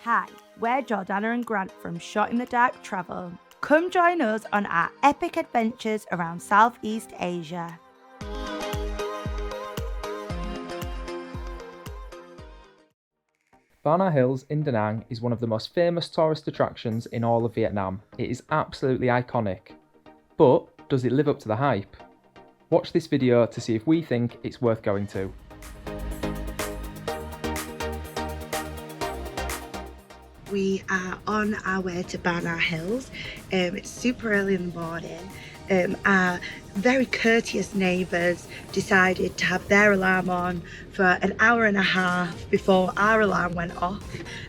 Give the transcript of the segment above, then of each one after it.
Hi, we're Jordana and Grant from Shot in the Dark Travel. Come join us on our epic adventures around Southeast Asia. Banahills in Danang is one of the most famous tourist attractions in all of Vietnam. It is absolutely iconic. But does it live up to the hype? Watch this video to see if we think it's worth going to. We are on our way to Banahills. It's super early in the morning. Our very courteous neighbours decided to have their alarm on for an hour and a half before our alarm went off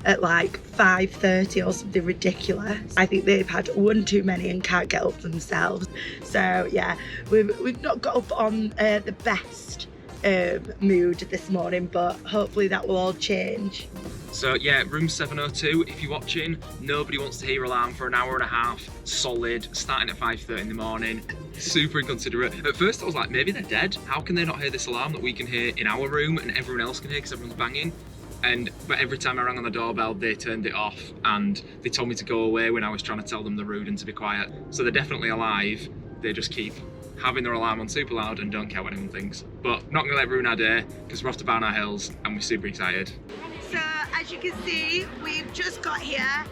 at like 5:30 or something ridiculous. I think they've had one too many and can't get up themselves. So yeah, we've not got up on the best mood this morning, but hopefully that will all change. So yeah, room 702, if you're watching, nobody wants to hear alarm for an hour and a half, solid, starting at 5:30 in the morning. Super inconsiderate. At first I was like, maybe they're dead. How can they not hear this alarm that we can hear in our room and everyone else can hear because everyone's banging? But every time I rang on the doorbell, they turned it off and they told me to go away when I was trying to tell them they're rude and to be quiet. So they're definitely alive. They just keep having their alarm on super loud and don't care what anyone thinks. But not gonna let it ruin our day because we're off to Banahills and we're super excited. So as you can see, we've just got here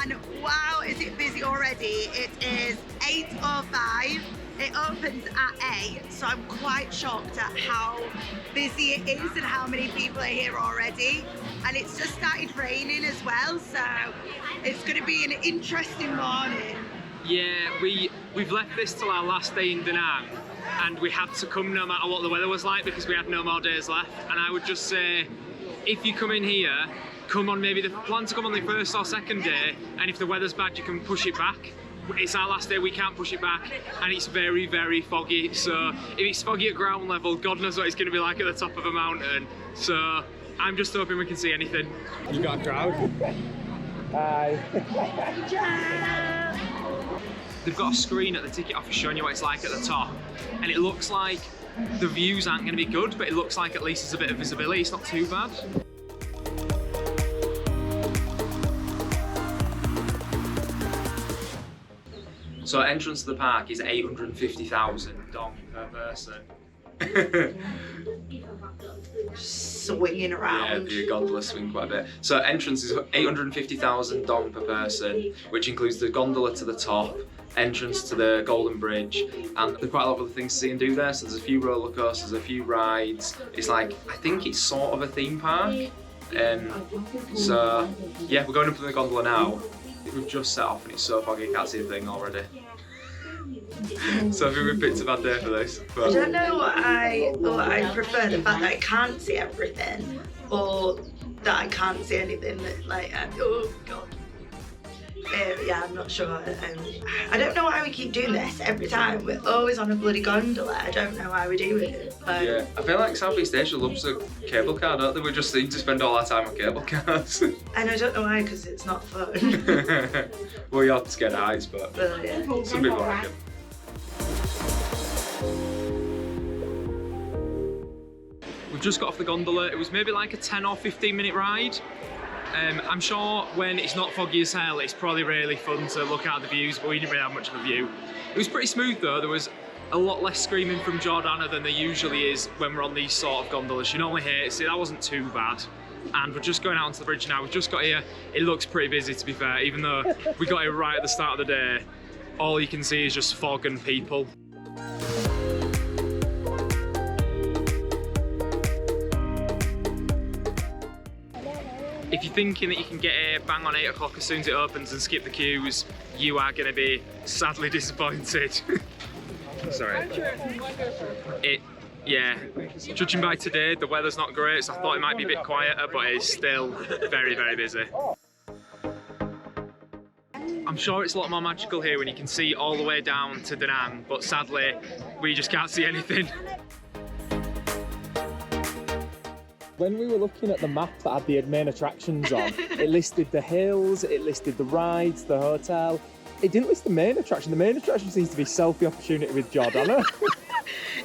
and wow, is it busy already. It is 8:05. It opens at 8, so I'm quite shocked at how busy it is and how many people are here already. And it's just started raining as well, so it's going to be an interesting morning. Yeah, we've left this till our last day in Danang, and we had to come no matter what the weather was like because we had no more days left. And I would just say, if you come in here, come on plan to come on the first or second day, and if the weather's bad, you can push it back. It's our last day, we can't push it back, and it's very, very foggy. So if it's foggy at ground level, God knows what it's going to be like at the top of a mountain. So I'm just hoping we can see anything. You got a crowd? Hi. They've got a screen at the ticket office showing you what it's like at the top, and it looks like the views aren't going to be good, but it looks like at least there's a bit of visibility. It's not too bad. So entrance to the park is 850,000 dong per person. Swinging around. Yeah, the gondola swing quite a bit. So entrance is 850,000 dong per person, which includes the gondola to the top, entrance to the Golden Bridge, and there's quite a lot of other things to see and do there. So there's a few roller coasters, a few rides. It's like, I think it's sort of a theme park. So yeah, we're going up to the gondola now. We've just set off and it's so foggy you can't see a thing already. So I think we picked a bad day for this. But I don't know what I prefer, the fact that I can't see everything or that I can't see anything that oh god. Yeah, I'm not sure. I don't know why we keep doing this every time. We're always on a bloody gondola. I don't know why we do it. Yeah, I feel like Southeast Asia loves a cable car, don't they? We just seem to spend all our time on cable cars. And I don't know why, because it's not fun. Well, you're scared of heights, but yeah. Some people like it. We've just got off the gondola. It was maybe like a 10 or 15 minute ride. I'm sure when it's not foggy as hell, it's probably really fun to look at the views, but we didn't really have much of a view. It was pretty smooth though. There was a lot less screaming from Jordana than there usually is when we're on these sort of gondolas. You normally hear it, so that wasn't too bad. And we're just going out onto the bridge now. We've just got here. It looks pretty busy, to be fair, even though we got here right at the start of the day. All you can see is just fog and people. If you're thinking that you can get here bang on 8 o'clock as soon as it opens and skip the queues, you are going to be sadly disappointed. Sorry. Yeah, judging by today, the weather's not great, so I thought it might be a bit quieter, but it's still very, very busy. I'm sure it's a lot more magical here when you can see all the way down to Danang, but sadly, we just can't see anything. When we were looking at the map that had the main attractions on, it listed the hills, it listed the rides, the hotel. It didn't list the main attraction. The main attraction seems to be selfie opportunity with Jordana.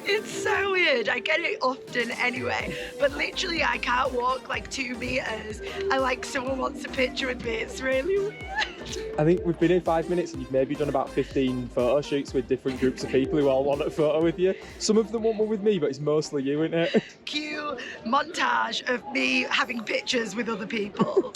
It's so weird. I get it often anyway, but literally I can't walk like 2 meters. And like someone wants a picture with me. It's really weird. I think we've been here 5 minutes and you've maybe done about 15 photo shoots with different groups of people who all want a photo with you. Some of them want one with me, but it's mostly you, isn't it? Cue montage of me having pictures with other people.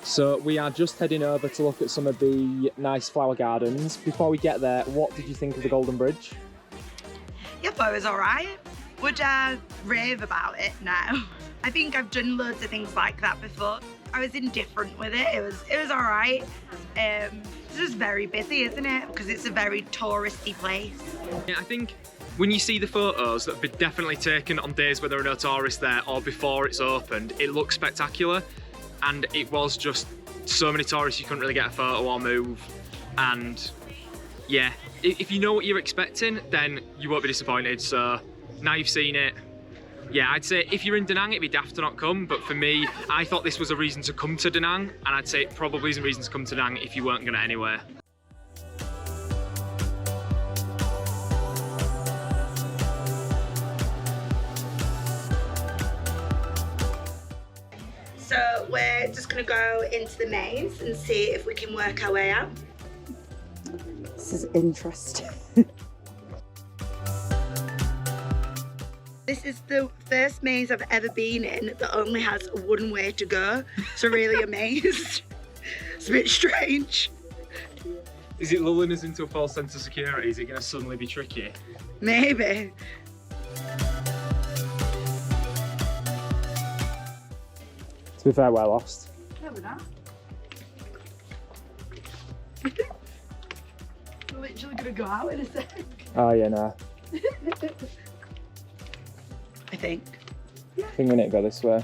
So we are just heading over to look at some of the nice flower gardens. Before we get there, what did you think of the Golden Bridge? Yeah, but it was alright. Would rave about it now. I think I've done loads of things like that before. I was indifferent with it. It was alright. It's just very busy, isn't it? Because it's a very touristy place. Yeah, I think when you see the photos that have been definitely taken on days where there are no tourists there or before it's opened, it looks spectacular. And it was just so many tourists you couldn't really get a photo or move. And yeah, if you know what you're expecting, then you won't be disappointed. So now you've seen it, yeah, I'd say if you're in Danang, it'd be daft to not come. But for me, I thought this was a reason to come to Danang, and I'd say it probably isn't a reason to come to Danang if you weren't going anywhere. So we're just gonna go into the maze and see if we can work our way out. This is interesting. This is the first maze I've ever been in that only has one way to go. So really amazed. It's a bit strange. Is it lulling us into a false sense of security? Is it going to suddenly be tricky? Maybe. To be fair, we're lost. No, we're not. We're literally gonna go out in a sec. Oh yeah, no. I think. I think we need to go this way.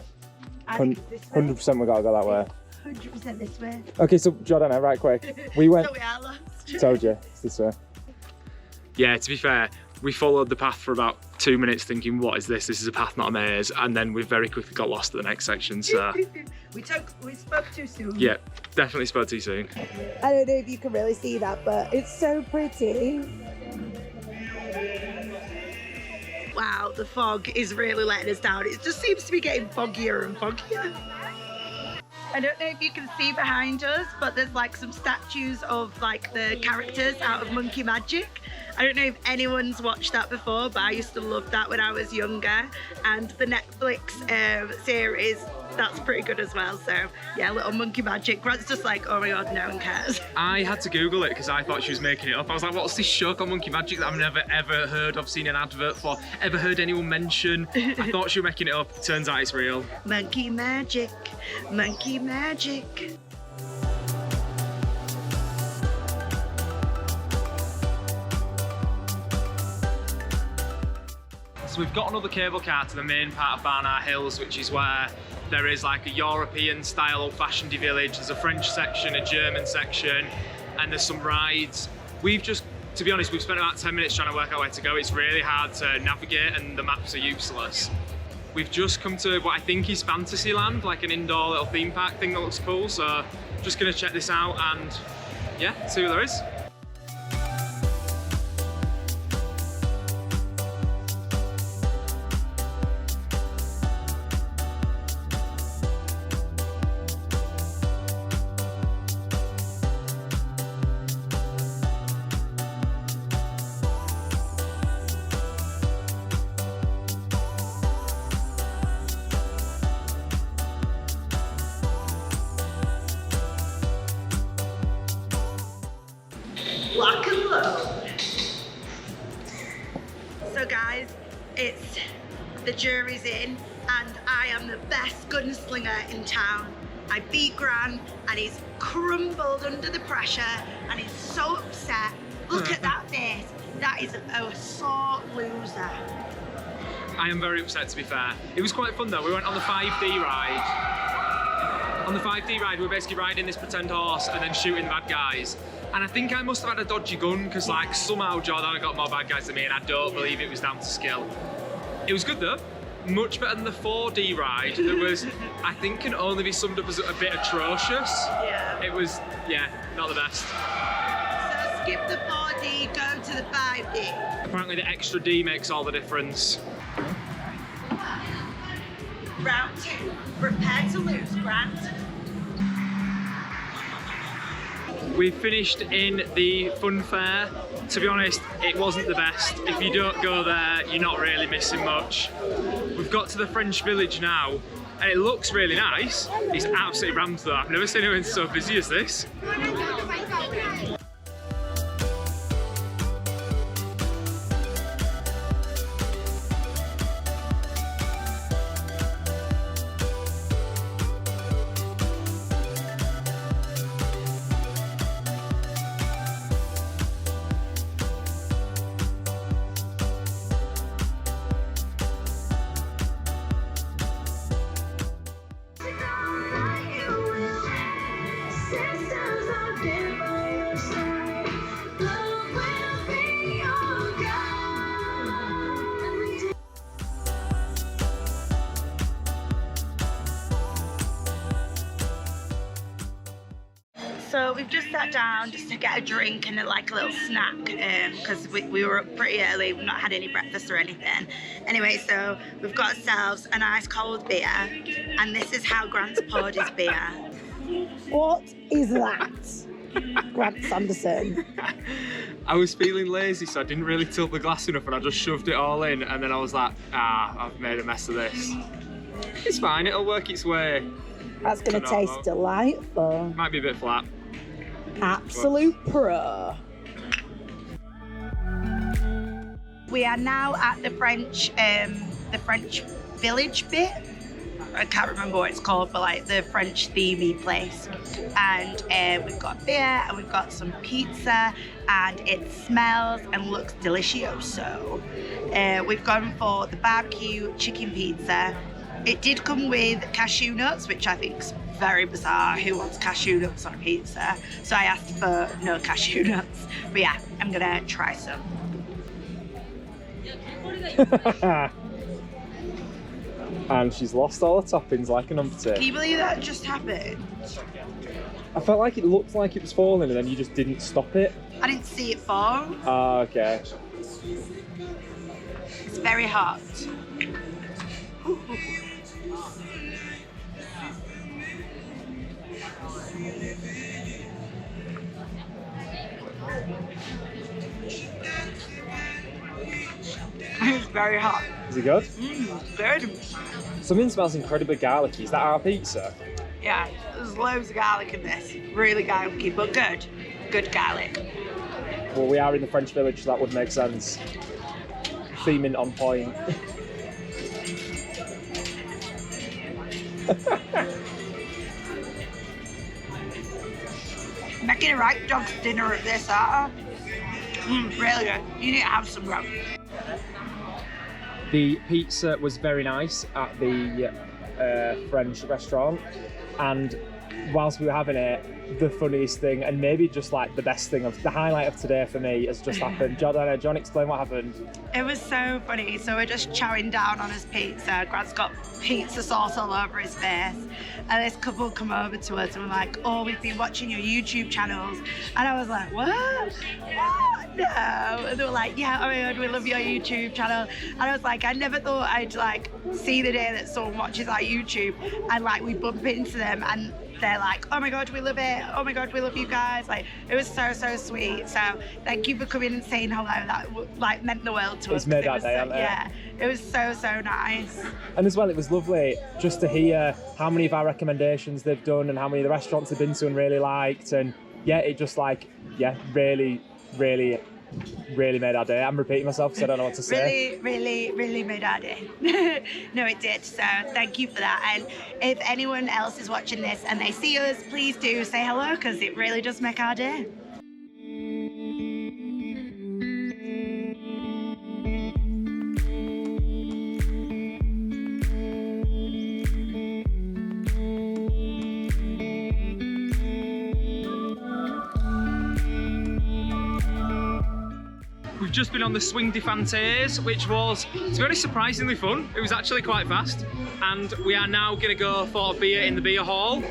I think it's this way. 100% we gotta go that way. 100% this way. Okay, so Jordana, right quick. We went. So we are lost. Told you, it's this way. Yeah, to be fair, we followed the path for about 2 minutes thinking, what is this? This is a path, not a maze. And then we very quickly got lost at the next section, so. we spoke too soon. Yeah, definitely spoke too soon. I don't know if you can really see that, but it's so pretty. Wow, the fog is really letting us down. It just seems to be getting foggier and foggier. I don't know if you can see behind us, but there's like some statues of like the characters out of Monkey Magic. I don't know if anyone's watched that before, but I used to love that when I was younger. And the Netflix series, that's pretty good as well. So yeah, little Monkey Magic. Brad's just like, oh my God, no one cares. I had to Google it because I thought she was making it up. I was like, what's this show called Monkey Magic that I've never ever heard of, seen an advert for, ever heard anyone mention? I thought she was making it up. Turns out it's real. Monkey Magic, Monkey Magic. So we've got another cable car to the main part of Banahills, which is where there is like a European style old-fashioned village. There's a French section, a German section, and there's some rides. We've just, to be honest, we've spent about 10 minutes trying to work out where to go. It's really hard to navigate and the maps are useless. We've just come to what I think is Fantasyland, like an indoor little theme park thing that looks cool. So just gonna check this out and yeah, see what there is. Lock and load. So guys, it's the jury's in and I am the best gunslinger in town. I beat Gran and he's crumbled under the pressure and he's so upset. Look at that face. That is a sore loser. I am very upset, to be fair. It was quite fun though. We went on the 5D ride. On the 5D ride, we were basically riding this pretend horse and then shooting bad guys. And I think I must have had a dodgy gun because like somehow Jordana got more bad guys than me and I don't believe it was down to skill. It was good though. Much better than the 4D ride that was, I think, can only be summed up as a bit atrocious. Yeah. It was, yeah, not the best. So skip the 4D, go to the 5D. Apparently the extra D makes all the difference. Round 2, prepare to lose, Grant. We finished in the Funfair. To be honest, it wasn't the best. If you don't go there, you're not really missing much. We've got to the French Village now, and it looks really nice. It's absolutely rammed though. I've never seen anyone so busy as this. So we've just sat down just to get a drink and like a little snack because we were up pretty early. We've not had any breakfast or anything. Anyway, so we've got ourselves a nice cold beer, and this is how Grant's poured his beer. What is that? Grant Sanderson. I was feeling lazy, so I didn't really tilt the glass enough and I just shoved it all in, and then I was like, I've made a mess of this. It's fine, it'll work its way. That's going to taste delightful. Might be a bit flat. Absolute pro. We are now at the French Village bit. I can't remember what it's called, but like the French themey place. And we've got beer and we've got some pizza, and it smells and looks delicioso. We've gone for the barbecue chicken pizza. It did come with cashew nuts, which I think is very bizarre. Who wants cashew nuts on a pizza? So I asked for no cashew nuts. But yeah, I'm gonna try some. And she's lost all the toppings like an umpty. Can you believe that just happened? I felt like it looked like it was falling and then you just didn't stop it. I didn't see it fall. Ah, okay. It's very hot. It's very hot. Is it good? Good. Something smells incredibly garlicky. Is that our pizza? Yeah, there's loads of garlic in this. Really garlicky, but good. Good garlic. Well, we are in the French Village, so that would make sense. Theming on point. Making a right dog's dinner at this, aren't I? Really good. You need to have some grub. The pizza was very nice at the French restaurant, and whilst we were having it, the funniest thing, and maybe just like the best thing, of the highlight of today for me has just happened. Jordana, John, explain what happened. It was so funny. So we're just chowing down on his pizza. Grant's got pizza sauce all over his face. And this couple come over to us and were like, oh, we've been watching your YouTube channels. And I was like, what? What? No. And they were like, yeah, oh my God, we love your YouTube channel. And I was like, I never thought I'd like see the day that someone watches our YouTube and like we bump into them and they're like, oh my God, we love it. Oh my God, we love you guys. Like, it was so, so sweet. So thank you for coming and saying hello. That like meant the world to us. It's made our day, hasn't it? Yeah, it was so, so nice. And as well, it was lovely just to hear how many of our recommendations they've done and how many of the restaurants they've been to and really liked. And yeah, it just like, yeah, really, really, really made our day. I'm repeating myself because I don't know what to say. Really made our day. No, it did. So thank you for that. And if anyone else is watching this and they see us, please do say hello because it really does make our day. just been on the Swing de Fantays, which was, to be honest, surprisingly fun. It was actually quite fast. And we are now gonna go for a beer in the beer hall.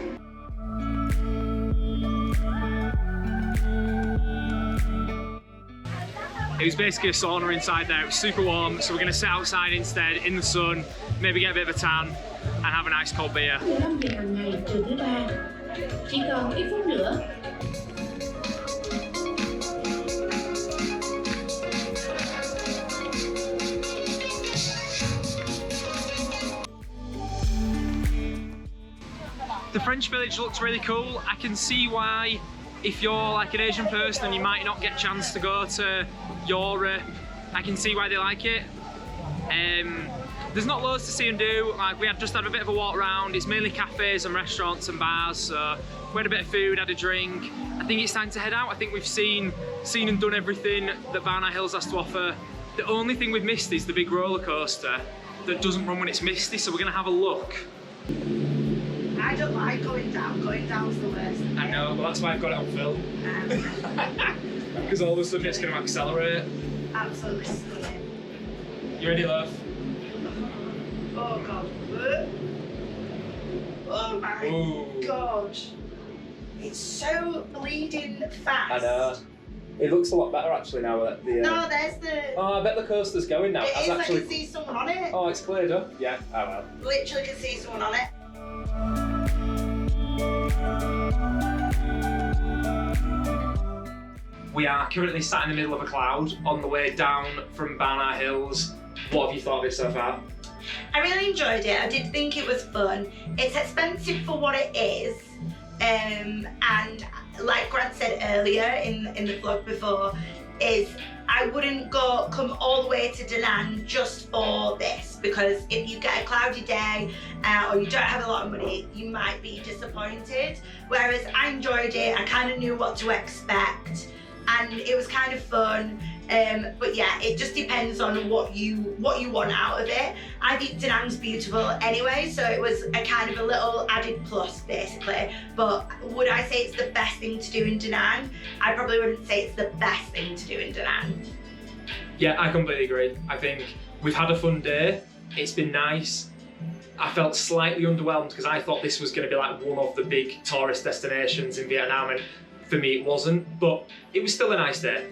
It was basically a sauna inside there. It was super warm, so we're gonna sit outside instead in the sun, maybe get a bit of a tan and have a nice cold beer. 15 giờ hàng ngày trừ thứ ba. Chỉ còn ít phút nữa. The French village looks really cool. I can see why, if you're like an Asian person and you might not get a chance to go to Europe, I can see why they like it. There's not loads to see and do. Like, we had just had a bit of a walk around. It's mainly cafes and restaurants and bars, so we had a bit of food, had a drink. I think it's time to head out. I think we've seen and done everything that Banahills has to offer. The only thing we've missed is the big roller coaster that doesn't run when it's misty, so we're gonna have a look. I don't like going down. Going down's the worst. I know, but that's why I've got it on film. Because all of a sudden it's going to accelerate. Absolutely stunning. You ready, love? Oh god. Oh my god. It's so bleeding fast. I know. It looks a lot better actually now at the... No, there's the... Oh, I bet the coaster's going now. It is, actually... I can see someone on it. Oh, it's cleared up? Yeah, oh well. Literally can see someone on it. We are currently sat in the middle of a cloud on the way down from Banahills. What have you thought of it so far? I really enjoyed it. I did think it was fun. It's expensive for what it is. And like Grant said earlier in the vlog before, is I wouldn't come all the way to Danang just for this, because if you get a cloudy day or you don't have a lot of money, you might be disappointed. Whereas I enjoyed it, I kind of knew what to expect, and it was kind of fun. But yeah, it just depends on what you want out of it. I think Danang's beautiful anyway, so it was a kind of a little added plus basically. But would I say it's the best thing to do in Danang? I probably wouldn't say it's the best thing to do in Danang. Yeah, I completely agree. I think we've had a fun day. It's been nice. I felt slightly underwhelmed because I thought this was going to be like one of the big tourist destinations in Vietnam, and for me it wasn't, but it was still a nice day.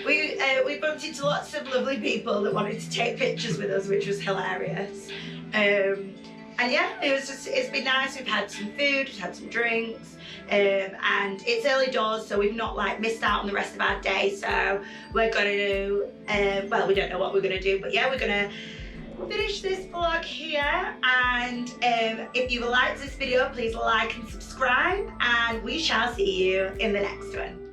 We bumped into lots of lovely people that wanted to take pictures with us, which was hilarious. And yeah, it's been nice. We've had some food, we've had some drinks, and it's early doors, so we've not like missed out on the rest of our day. So we're gonna do, well, we don't know what we're gonna do, but yeah, we're gonna finish this vlog here. And if you liked this video, please like and subscribe, and we shall see you in the next one.